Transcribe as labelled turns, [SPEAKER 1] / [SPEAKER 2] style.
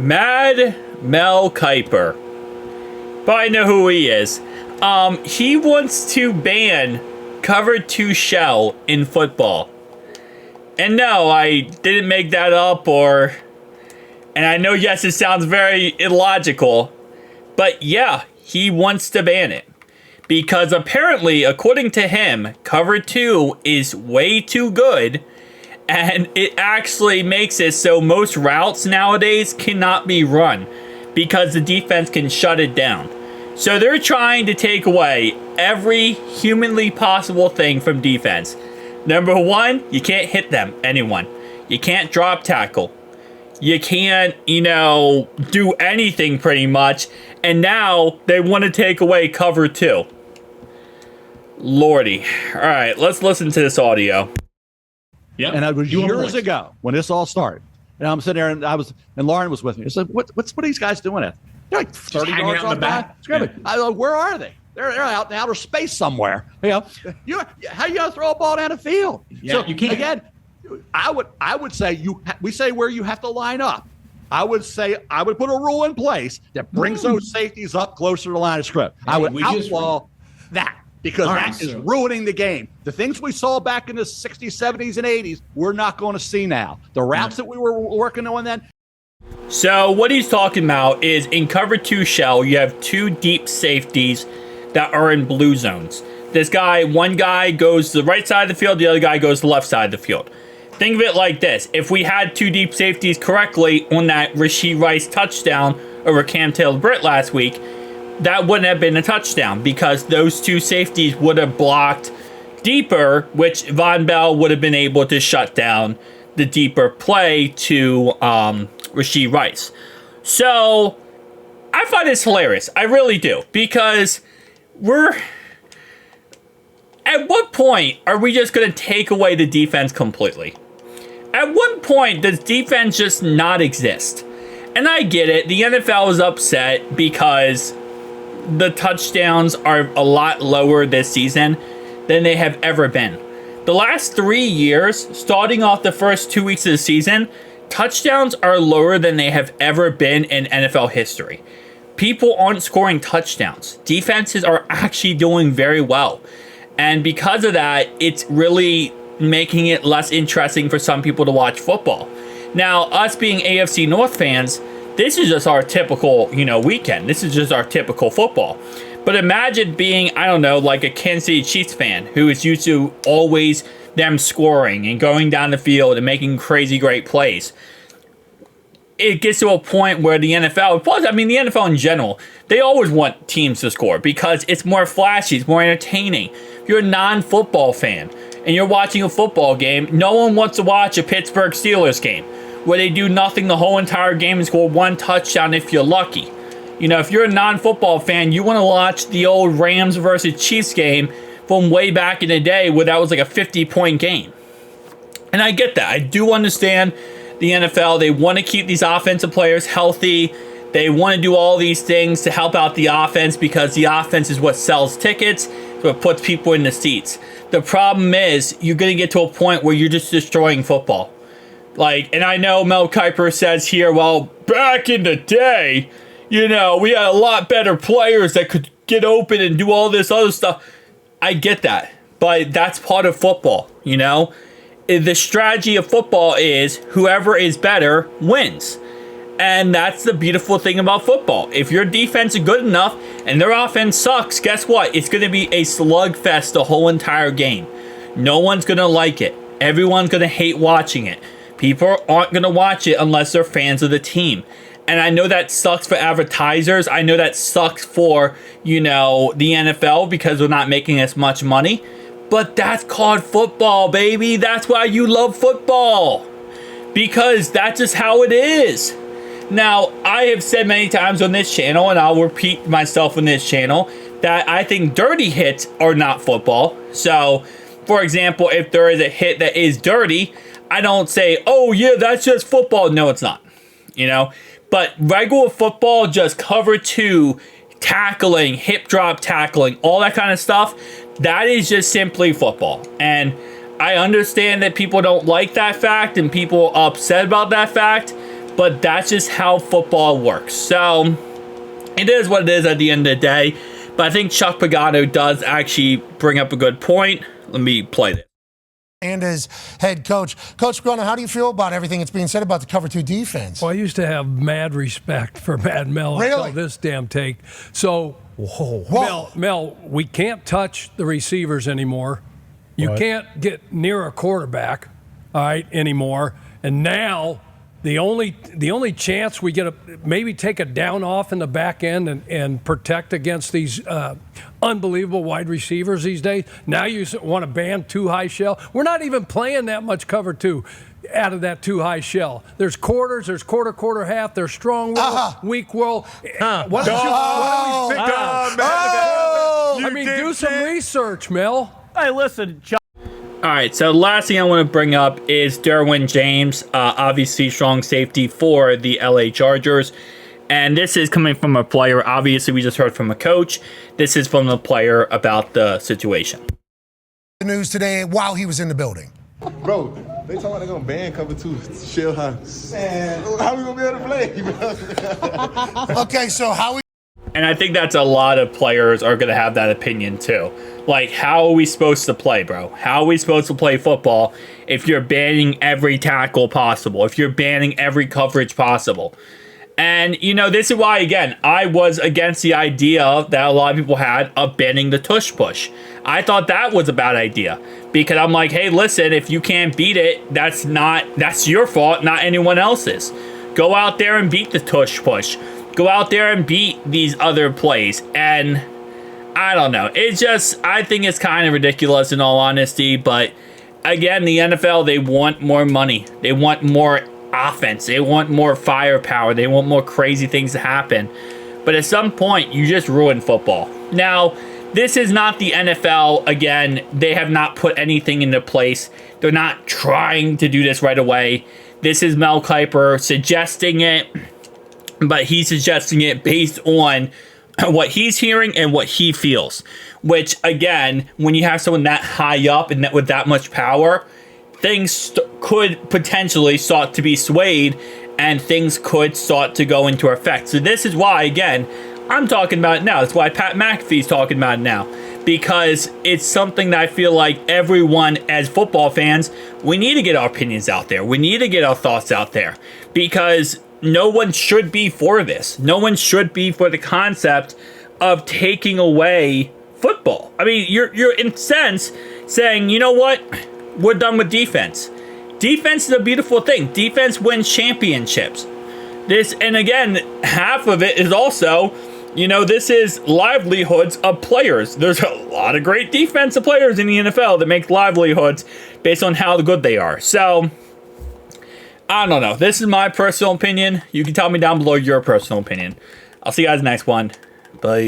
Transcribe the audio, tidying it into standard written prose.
[SPEAKER 1] Mad Mel Kiper. Probably know who he is. He wants to ban cover 2 shell in football. And no, I didn't make that up, and I know, yes, it sounds very illogical, but yeah, he wants to ban it. Because apparently, according to him, cover 2 is way too good, and it actually makes it so most routes nowadays cannot be run because the defense can shut it down. So they're trying to take away every humanly possible thing from defense. Number 1, you can't hit anyone. You can't drop tackle. You can't, do anything pretty much. And now they want to take away cover 2. Lordy. All right, let's listen to this audio.
[SPEAKER 2] Yeah, and it was years ago when this all started. And I'm sitting there, and Lauren was with me. I said, "What are these guys doing it? They're like 30 yards off the back. Yeah. I go, where are they? They're out in outer space somewhere. How you gonna throw a ball down the field?
[SPEAKER 3] Yeah,
[SPEAKER 2] so
[SPEAKER 3] you can't.
[SPEAKER 2] Again, I would say we say where you have to line up. I would say I would put a rule in place that brings those safeties up closer to the line of scrimmage. I would outlaw that. Because that is ruining the game. The things we saw back in the 60s, 70s, and 80s, we're not going to see now. The routes that we were working on then.
[SPEAKER 1] So what he's talking about is in cover 2 shell, you have 2 deep safeties that are in blue zones. One guy goes to the right side of the field, the other guy goes to the left side of the field. Think of it like this. If we had 2 deep safeties correctly on that Rashee Rice touchdown over Cam Taylor-Britt last week, that wouldn't have been a touchdown because those 2 safeties would have blocked deeper, which Von Bell would have been able to shut down the deeper play to Rashee Rice. So I find this hilarious. I really do. Because at what point are we just going to take away the defense completely? At what point does defense just not exist? And I get it. The NFL is upset because the touchdowns are a lot lower this season than they have ever been. The last 3 years, starting off the first 2 weeks of the season, touchdowns are lower than they have ever been in NFL history. People aren't scoring touchdowns. Defenses are actually doing very well. And because of that, it's really making it less interesting for some people to watch football. Now, us being AFC North fans, this is just our typical, weekend. This is just our typical football. But imagine being, like a Kansas City Chiefs fan who is used to always them scoring and going down the field and making crazy great plays. It gets to a point where the NFL, plus, the NFL in general, they always want teams to score because it's more flashy, it's more entertaining. If you're a non-football fan and you're watching a football game, no one wants to watch a Pittsburgh Steelers game where they do nothing the whole entire game and score 1 touchdown if you're lucky. If you're a non-football fan, you want to watch the old Rams versus Chiefs game from way back in the day where that was like a 50-point game. And I get that. I do understand the NFL. They want to keep these offensive players healthy. They want to do all these things to help out the offense because the offense is what sells tickets, what puts people in the seats. The problem is you're going to get to a point where you're just destroying football. And I know Mel Kiper says here, well, back in the day, we had a lot better players that could get open and do all this other stuff. I get that, but that's part of football, The strategy of football is whoever is better wins. And that's the beautiful thing about football. If your defense is good enough and their offense sucks, guess what? It's going to be a slugfest the whole entire game. No one's going to like it. Everyone's going to hate watching it. People aren't going to watch it unless they're fans of the team. And I know that sucks for advertisers. I know that sucks for, the NFL because they're not making as much money. But that's called football, baby. That's why you love football. Because that's just how it is. Now, I have said many times on this channel, and I'll repeat myself on this channel, that I think dirty hits are not football. So, for example, if there is a hit that is dirty, I don't say, oh, yeah, that's just football. No, it's not. But regular football, just cover 2, tackling, hip drop tackling, all that kind of stuff, that is just simply football. And I understand that people don't like that fact and people are upset about that fact. but that's just how football works. So it is what it is at the end of the day. But I think Chuck Pagano does actually bring up a good point. Let me play this.
[SPEAKER 3] And as head coach. Coach Pagano, how do you feel about everything that's being said about the cover 2 defense?
[SPEAKER 4] Well, I used to have mad respect for Mad Mel until this damn take. So, Mel, we can't touch the receivers anymore. You can't get near a quarterback, all right, anymore. And now the only chance we get maybe take a down off in the back end and protect against these unbelievable wide receivers these days. Now you want to ban 2 high shell. We're not even playing that much cover 2 out of that 2 high shell. There's quarters, there's quarter, half. There's strong will, weak will. Do some research, Mel.
[SPEAKER 5] Hey, listen, Chuck.
[SPEAKER 1] All right, so last thing I want to bring up is Derwin James, obviously strong safety for the LA Chargers. And this is coming from a player. Obviously, we just heard from a coach. This is from the player about the situation.
[SPEAKER 3] The news today while he was in the building.
[SPEAKER 6] Bro, they talking about they're going to ban cover 2 shell house. Man, how we going to be able to play?
[SPEAKER 3] Okay, so how we...
[SPEAKER 1] And I think that's a lot of players are going to have that opinion too. Like, how are we supposed to play, bro? How are we supposed to play football if you're banning every tackle possible, if you're banning every coverage possible? And, you know, this is why, again, I was against the idea that a lot of people had of banning the tush push. I thought that was a bad idea because I'm like, hey, listen, if you can't beat it, that's your fault, not anyone else's. Go out there and beat the tush push. Go out there and beat these other plays. And I don't know. I think it's kind of ridiculous in all honesty. But again, the NFL, they want more money. They want more offense. They want more firepower. They want more crazy things to happen. But at some point, you just ruin football. Now, this is not the NFL. Again, they have not put anything into place. They're not trying to do this right away. This is Mel Kiper suggesting it. But he's suggesting it based on what he's hearing and what he feels. Which, again, when you have someone that high up and with that much power, things could potentially start to be swayed and things could start to go into effect. So this is why, again, I'm talking about it now. That's why Pat McAfee's talking about it now. Because it's something that I feel like everyone, as football fans, we need to get our opinions out there. We need to get our thoughts out there. Because no one should be for this. No one should be for the concept of taking away football. I mean, you're in a sense saying, you know what? We're done with defense. Defense is a beautiful thing. Defense wins championships. And again, half of it is also, you know, this is livelihoods of players. There's a lot of great defensive players in the NFL that make livelihoods based on how good they are. So, I don't know. This is my personal opinion. You can tell me down below your personal opinion. I'll see you guys next one. Bye.